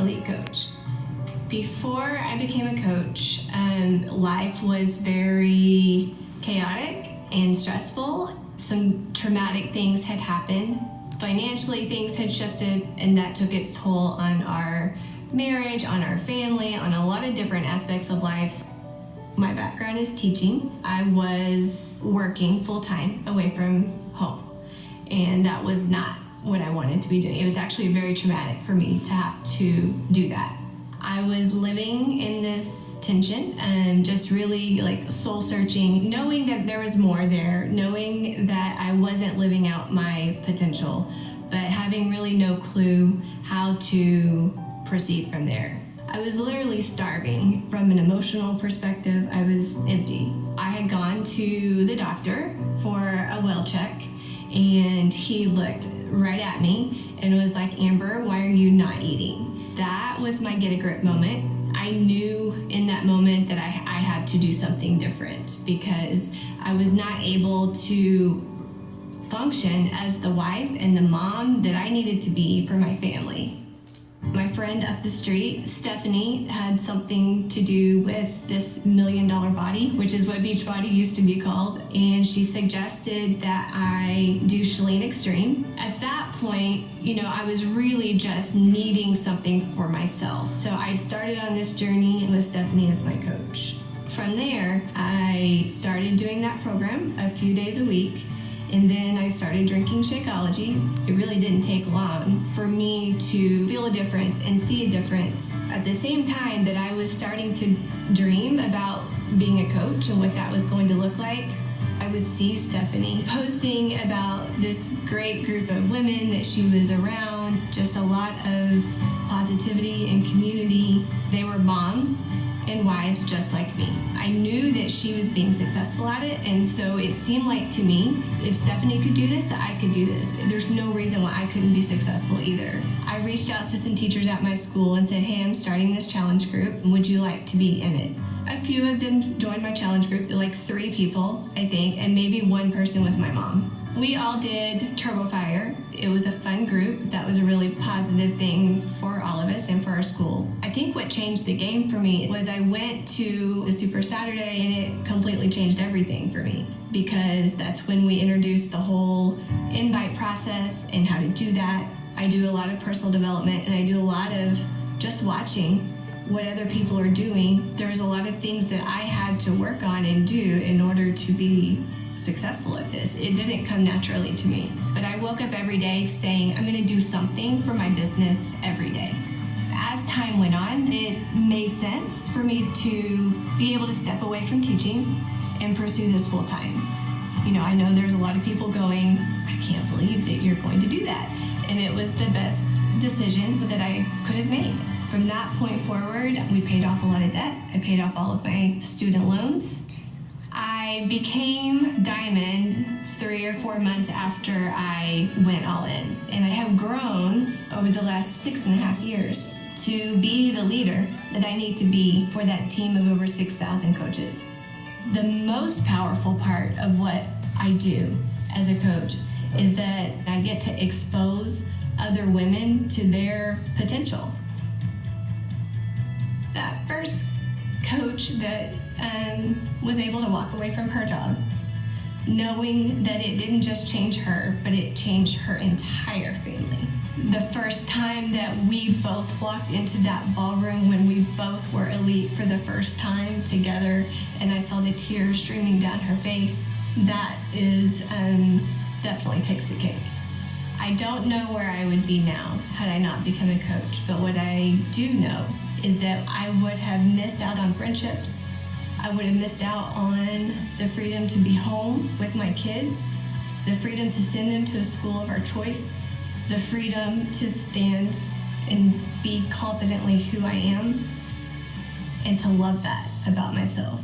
elite coach. Before I became a coach, life was very chaotic and stressful. Some traumatic things had happened. Financially, things had shifted, and that took its toll on our marriage, on our family, on a lot of different aspects of life. My background is teaching. I was working full-time away from home, and that was not what I wanted to be doing. It was actually very traumatic for me to have to do that. I was living in this tension and just really like soul searching, knowing that there was more there, knowing that I wasn't living out my potential, but having really no clue how to proceed from there. I was literally starving from an emotional perspective. I was empty. I had gone to the doctor for a well check, and he looked right at me and was like, Amber, why are you not eating? That was my get a grip moment. I knew in that moment that I had to do something different because I was not able to function as the wife and the mom that I needed to be for my family. My friend up the street, Stephanie, had something to do with this $1 million body, which is what Beachbody used to be called, and she suggested that I do Chalene Extreme. At that point, I was really just needing something for myself. So I started on this journey with Stephanie as my coach. From there, I started doing that program a few days a week. And then I started drinking Shakeology. It really didn't take long for me to feel a difference and see a difference. At the same time that I was starting to dream about being a coach and what that was going to look like, I would see Stephanie posting about this great group of women that she was around, just a lot of positivity and community. They were moms and wives just like me. I knew that she was being successful at it, and so it seemed like to me, if Stephanie could do this, that I could do this. There's no reason why I couldn't be successful either. I reached out to some teachers at my school and said, hey, I'm starting this challenge group. Would you like to be in it? A few of them joined my challenge group, like 3 people, I think, and maybe one person was my mom. We all did Turbo Fire. It was a fun group. That was a really positive thing for all of us and for our school. I think what changed the game for me was I went to the Super Saturday, and it completely changed everything for me, because that's when we introduced the whole invite process and how to do that. I do a lot of personal development, and I do a lot of just watching what other people are doing. There's a lot of things that I had to work on and do in order to be successful at this. It didn't come naturally to me, but I woke up every day saying, I'm gonna do something for my business every day. As time went on, it made sense for me to be able to step away from teaching and pursue this full time. I know there's a lot of people going, I can't believe that you're going to do that. And it was the best decision that I could have made. From that point forward, we paid off a lot of debt. I paid off all of my student loans. I became Diamond 3 or 4 months after I went all in. And I have grown over the last 6.5 years to be the leader that I need to be for that team of over 6,000 coaches. The most powerful part of what I do as a coach is that I get to expose other women to their potential. That first coach that was able to walk away from her job, knowing that it didn't just change her, but it changed her entire family. The first time that we both walked into that ballroom when we both were elite for the first time together, and I saw the tears streaming down her face, that is definitely takes the cake. I don't know where I would be now had I not become a coach, but what I do know is that I would have missed out on friendships. I would have missed out on the freedom to be home with my kids, the freedom to send them to a school of our choice, the freedom to stand and be confidently who I am, and to love that about myself.